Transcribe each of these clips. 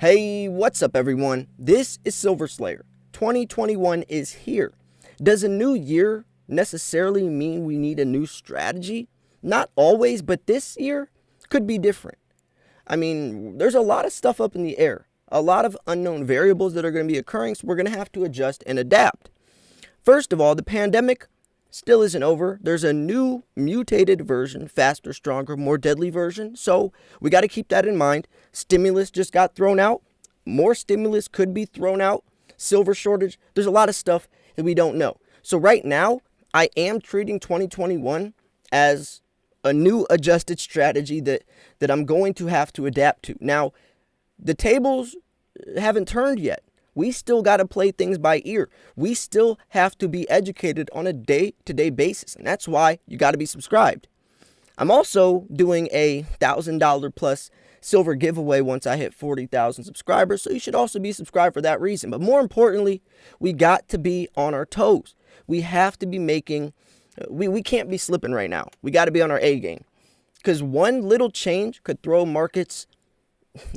Hey, what's up everyone? This is Silver Slayer. 2021 is here. Does a new year necessarily mean we need a new strategy? Not always, but this year could be different. I mean, there's a lot of stuff up in the air, a lot of unknown variables that are going to be occurring, so we're going to have to adjust and adapt. First of all, the pandemic still isn't over. There's a new mutated version, faster, stronger, more deadly version. So we got to keep that in mind. Stimulus just got thrown out. More stimulus could be thrown out. Silver shortage. There's a lot of stuff that we don't know. So right now, I am treating 2021 as a new adjusted strategy that I'm going to have to adapt to. Now, the tables haven't turned yet. We still got to play things by ear. We still have to be educated on a day-to-day basis, and that's why you got to be subscribed. I'm also doing a $1,000 plus silver giveaway once I hit 40,000 subscribers, so you should also be subscribed for that reason. But more importantly, we got to be on our toes. We have to be making, we can't be slipping right now. We got to be on our A game, because one little change could throw markets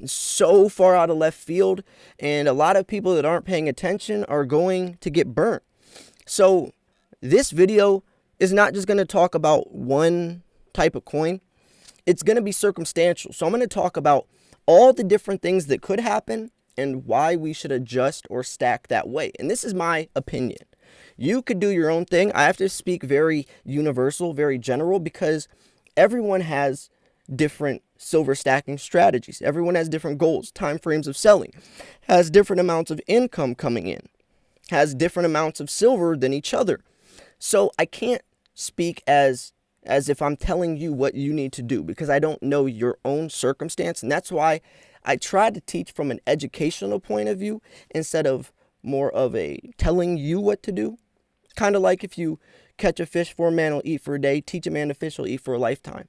so far out of left field, and a lot of people that aren't paying attention are going to get burnt. So this video is not just going to talk about one type of coin. It's going to be circumstantial. So I'm going to talk about all the different things that could happen and why we should adjust or stack that way. And this is my opinion. You could do your own thing. I have to speak very universal, very general, because everyone has different silver stacking strategies. Everyone has different goals, time frames of selling, has different amounts of income coming in, has different amounts of silver than each other. So I can't speak as if I'm telling you what you need to do, because I don't know your own circumstance. And that's why I try to teach from an educational point of view instead of more of a telling you what to do. Kind of like if you catch a fish for a man will eat for a day, teach a man to fish will eat for a lifetime,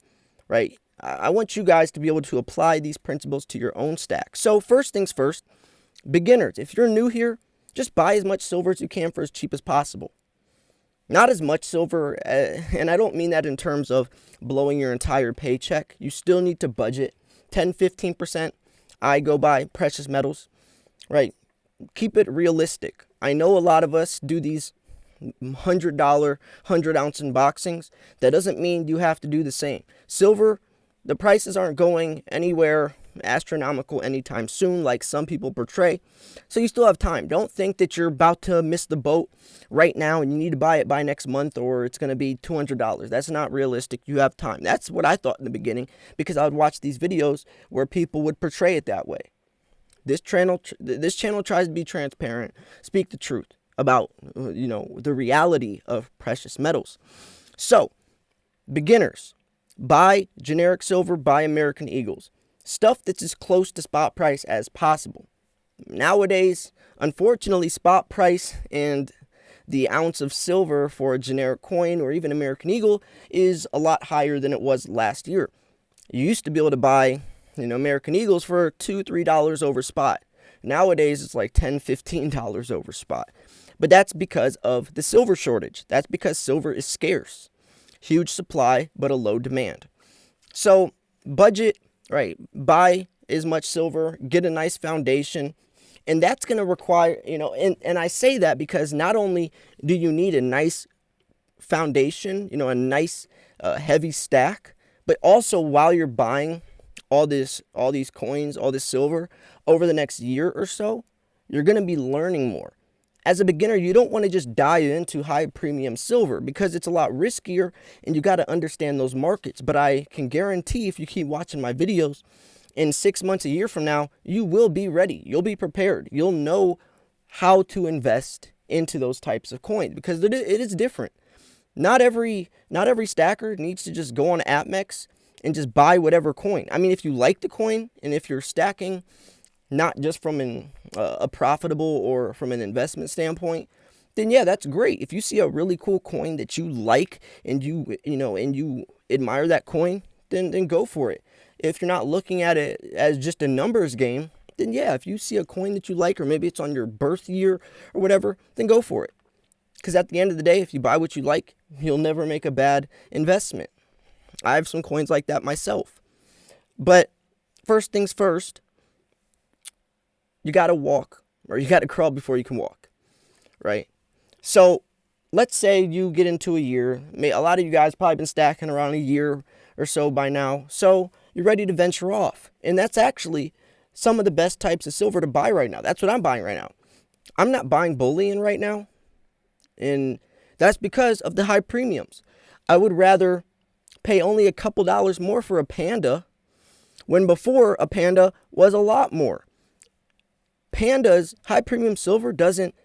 right? I want you guys to be able to apply these principles to your own stack. So first things first, beginners, if you're new here, just buy as much silver as you can for as cheap as possible. Not as much silver, and I don't mean that in terms of blowing your entire paycheck. You still need to budget 10-15%. I go by precious metals, right? Keep it realistic. I know a lot of us do these $100, 100-ounce unboxings. That doesn't mean you have to do the same. Silver, the prices aren't going anywhere astronomical anytime soon like some people portray. So you still have time. Don't think that you're about to miss the boat right now and you need to buy it by next month or it's going to be $200. That's not realistic. You have time. That's what I thought in the beginning, because I would watch these videos where people would portray it that way. This channel tries to be transparent, speak the truth about, the reality of precious metals. So, beginners, buy generic silver, buy American Eagles. Stuff that's as close to spot price as possible. Nowadays, unfortunately, spot price and the ounce of silver for a generic coin or even American Eagle is a lot higher than it was last year. You used to be able to buy, American Eagles for $2-3 over spot. Nowadays, it's like $10-15 over spot. But that's because of the silver shortage. That's because silver is scarce. Huge supply, but a low demand. So budget, right? Buy as much silver, get a nice foundation. And that's going to require, and I say that because not only do you need a nice foundation, a nice heavy stack, but also while you're buying all these coins, all this silver over the next year or so, you're going to be learning more. As a beginner, you don't want to just dive into high premium silver because it's a lot riskier and you got to understand those markets. But I can guarantee if you keep watching my videos, in 6 months, a year from now, you will be ready. You'll be prepared. You'll know how to invest into those types of coins because it is different. Not every stacker needs to just go on APMEX and just buy whatever coin. I mean, if you like the coin and if you're stacking not just from a profitable or from an investment standpoint, then yeah, that's great. If you see a really cool coin that you like and you admire that coin, then go for it. If you're not looking at it as just a numbers game, then yeah, if you see a coin that you like, or maybe it's on your birth year or whatever, then go for it. Because at the end of the day, if you buy what you like, you'll never make a bad investment. I have some coins like that myself. But first things first, you got to walk, or you got to crawl before you can walk, right? So let's say you get into a year. A lot of you guys probably been stacking around a year or so by now. So you're ready to venture off. And that's actually some of the best types of silver to buy right now. That's what I'm buying right now. I'm not buying bullion right now. And that's because of the high premiums. I would rather pay only a couple dollars more for a Panda when before a Panda was a lot more. Panda's high premium silver doesn't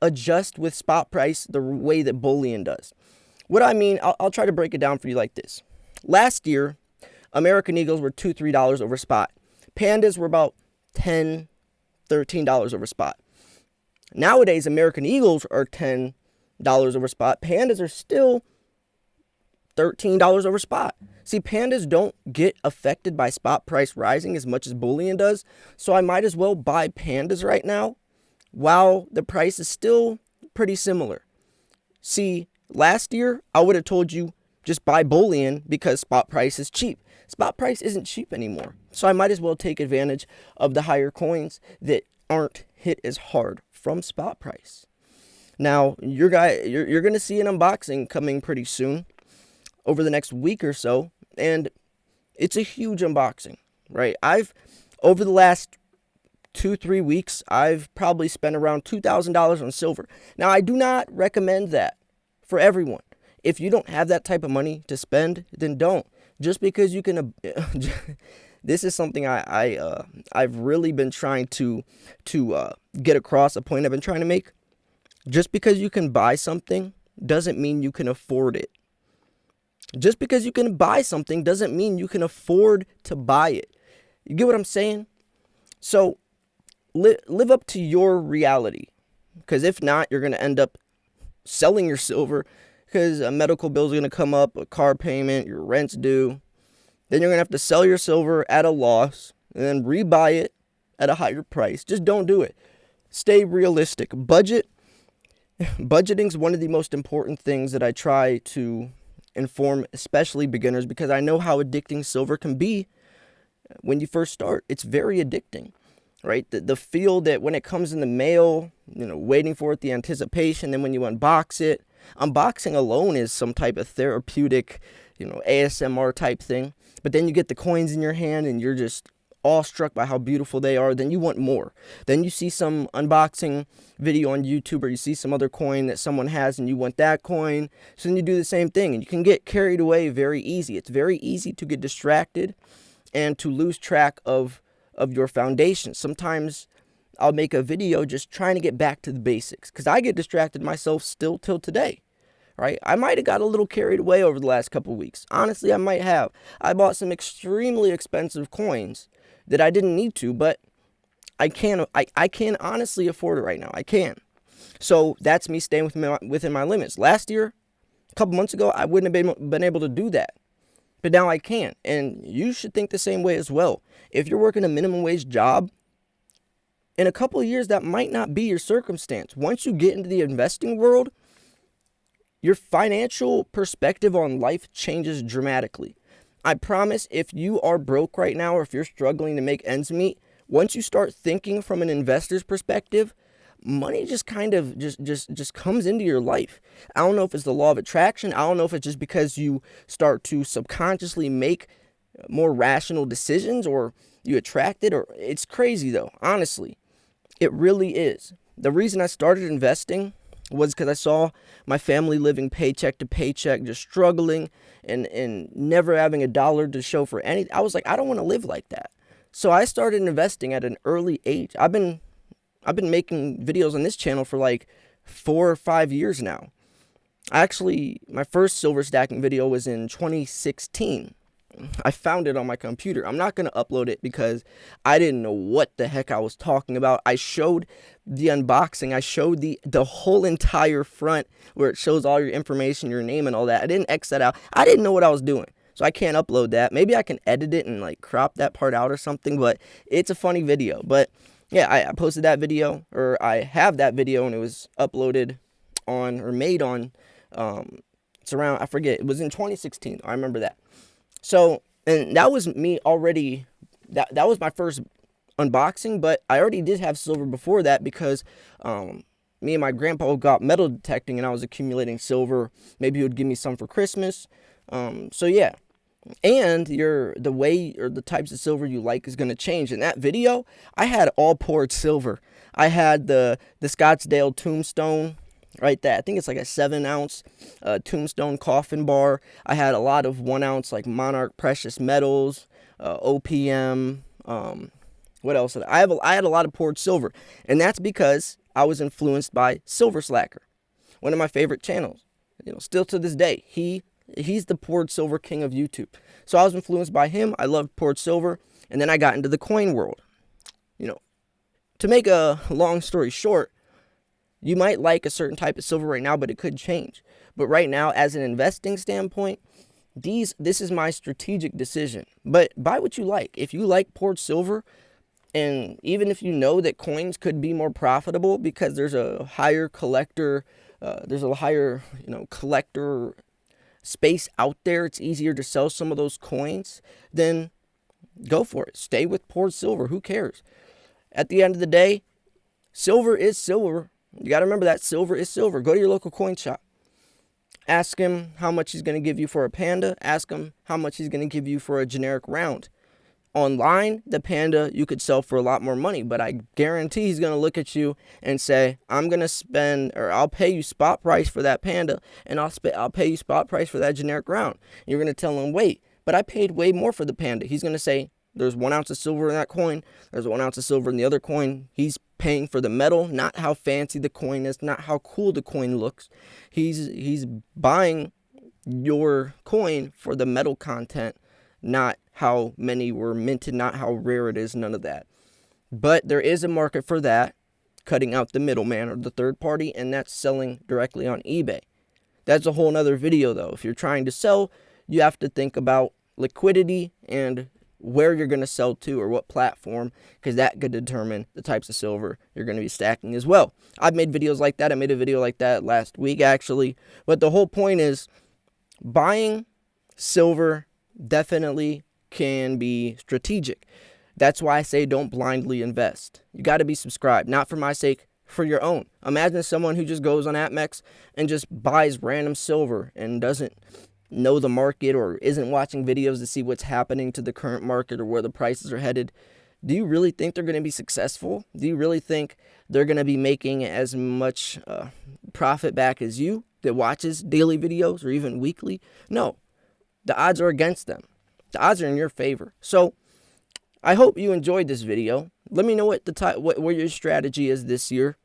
adjust with spot price the way that bullion does. What I mean, I'll try to break it down for you like this. Last year, American Eagles were $2, $3 over spot. Pandas were about $10, $13 over spot. Nowadays, American Eagles are $10 over spot. Pandas are still $13 over spot. See, pandas don't get affected by spot price rising as much as bullion does, so I might as well buy pandas right now while the price is still pretty similar. See, last year, I would have told you just buy bullion because spot price is cheap. Spot price isn't cheap anymore, so I might as well take advantage of the higher coins that aren't hit as hard from spot price. Now, you're going to see an unboxing coming pretty soon over the next week or so, and it's a huge unboxing, right? Over the last 2-3 weeks, I've probably spent around $2,000 on silver. Now, I do not recommend that for everyone. If you don't have that type of money to spend, then don't. Just because you can, this is something I've really been trying to get across, a point I've been trying to make. Just because you can buy something doesn't mean you can afford it. Just because you can buy something doesn't mean you can afford to buy it. You get what I'm saying? So live up to your reality, because if not, you're going to end up selling your silver because a medical bill is going to come up, a car payment, your rent's due. Then you're going to have to sell your silver at a loss and then rebuy it at a higher price. Just don't do it. Stay realistic. Budgeting is one of the most important things that I try to inform, especially beginners, because I know how addicting silver can be when you first start. It's very addicting, right? The feel that when it comes in the mail, waiting for it, the anticipation, then when you unbox it. Unboxing alone is some type of therapeutic, ASMR type thing. But then you get the coins in your hand and you're just awestruck by how beautiful they are. Then you want more. Then you see some unboxing video on YouTube, or you see some other coin that someone has and you want that coin. So then you do the same thing, and you can get carried away very easy. It's very easy to get distracted and to lose track of your foundation. Sometimes I'll make a video just trying to get back to the basics, because I get distracted myself still till today, right? I might have got a little carried away over the last couple of weeks. Honestly, I might have. I bought some extremely expensive coins that I didn't need to, but I can honestly afford it right now. I can. So that's me staying within my limits. Last year, a couple months ago, I wouldn't have been able to do that. But now I can. And you should think the same way as well. If you're working a minimum wage job, in a couple of years, that might not be your circumstance. Once you get into the investing world, your financial perspective on life changes dramatically. I promise, if you are broke right now, or if you're struggling to make ends meet, once you start thinking from an investor's perspective, money just kind of just comes into your life. I don't know if it's the law of attraction. I don't know if it's just because you start to subconsciously make more rational decisions, or you attract it, or it's crazy though. Honestly, it really is. The reason I started investing was because I saw my family living paycheck to paycheck, just struggling and never having a dollar to show for anything. I was like, I don't want to live like that. So I started investing at an early age. I've been making videos on this channel for like 4 or 5 years now. Actually, my first silver stacking video was in 2016. I found it on my computer. I'm not going to upload it because I didn't know what the heck I was talking about. I showed the unboxing. I showed the whole entire front where it shows all your information, your name and all that. I didn't X that out. I didn't know what I was doing. So I can't upload that. Maybe I can edit it and like crop that part out or something, but it's a funny video. But yeah, I posted that video, or I have that video, and it was uploaded on, or made on, it's around, I forget, it was in 2016. I remember that. So, and that was me already, that was my first unboxing, but I already did have silver before that because me and my grandpa got metal detecting, and I was accumulating silver. Maybe he would give me some for Christmas. So yeah. And the way or the types of silver you like is going to change. In that video, I had all poured silver. I had the Scottsdale Tombstone, right there. I think it's like a 7-ounce Tombstone coffin bar. I had a lot of 1-ounce like Monarch Precious Metals, OPM. What else? I had a lot of poured silver, and that's because I was influenced by Silver Slacker, one of my favorite channels. Still to this day, he's the poured silver king of YouTube. So I was influenced by him. I loved poured silver, and then I got into the coin world. To make a long story short, you might like a certain type of silver right now, but it could change. But right now, as an investing standpoint, this is my strategic decision. But buy what you like. If you like poured silver, and even if you know that coins could be more profitable because there's a higher collector, collector space out there, it's easier to sell some of those coins, then go for it. Stay with poured silver. Who cares? At the end of the day, silver is silver. You got to remember that silver is silver. Go to your local coin shop. Ask him how much he's going to give you for a Panda. Ask him how much he's going to give you for a generic round. Online, the Panda you could sell for a lot more money, but I guarantee he's going to look at you and say, I'm going to spend, or I'll pay you spot price for that Panda, and I'll pay you spot price for that generic round. You're going to tell him, wait, but I paid way more for the Panda. He's going to say, there's 1 ounce of silver in that coin. There's 1 ounce of silver in the other coin. He's paying for the metal, not how fancy the coin is, not how cool the coin looks. He's buying your coin for the metal content, not how many were minted, not how rare it is, none of that. But there is a market for that, cutting out the middleman or the third party, and that's selling directly on eBay. That's a whole nother video though. If you're trying to sell, you have to think about liquidity and where you're going to sell to or what platform, because that could determine the types of silver you're going to be stacking as well. I've made videos like that. I made a video like that last week actually. But the whole point is buying silver definitely can be strategic. That's why I say don't blindly invest. You got to be subscribed, not for my sake, for your own. Imagine someone who just goes on AppMex and just buys random silver and doesn't know the market or isn't watching videos to see what's happening to the current market or where the prices are headed. Do you really think they're going to be successful? Do you really think they're going to be making as much profit back as you that watches daily videos or even weekly? No, the odds are against them. The odds are in your favor. So I hope you enjoyed this video. Let me know what your strategy is this year.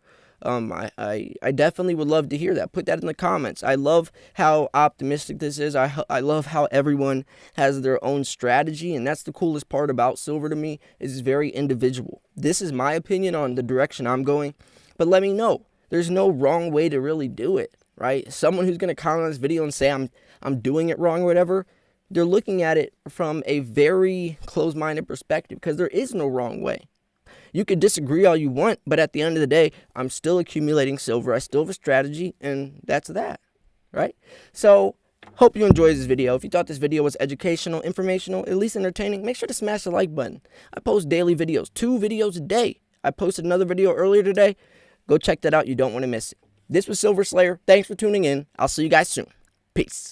I definitely would love to hear that. Put that in the comments. I love how optimistic this is. I love how everyone has their own strategy, and that's the coolest part about silver to me. Is it's very individual. This is my opinion on the direction I'm going, but let me know. There's no wrong way to really do it, right? Someone who's going to comment on this video and say I'm doing it wrong or whatever, they're looking at it from a very closed-minded perspective because there is no wrong way. You could disagree all you want, but at the end of the day, I'm still accumulating silver. I still have a strategy, and that's that, right? So, hope you enjoyed this video. If you thought this video was educational, informational, at least entertaining, make sure to smash the like button. I post daily videos, 2 videos a day. I posted another video earlier today. Go check that out. You don't want to miss it. This was Silver Slayer. Thanks for tuning in. I'll see you guys soon. Peace.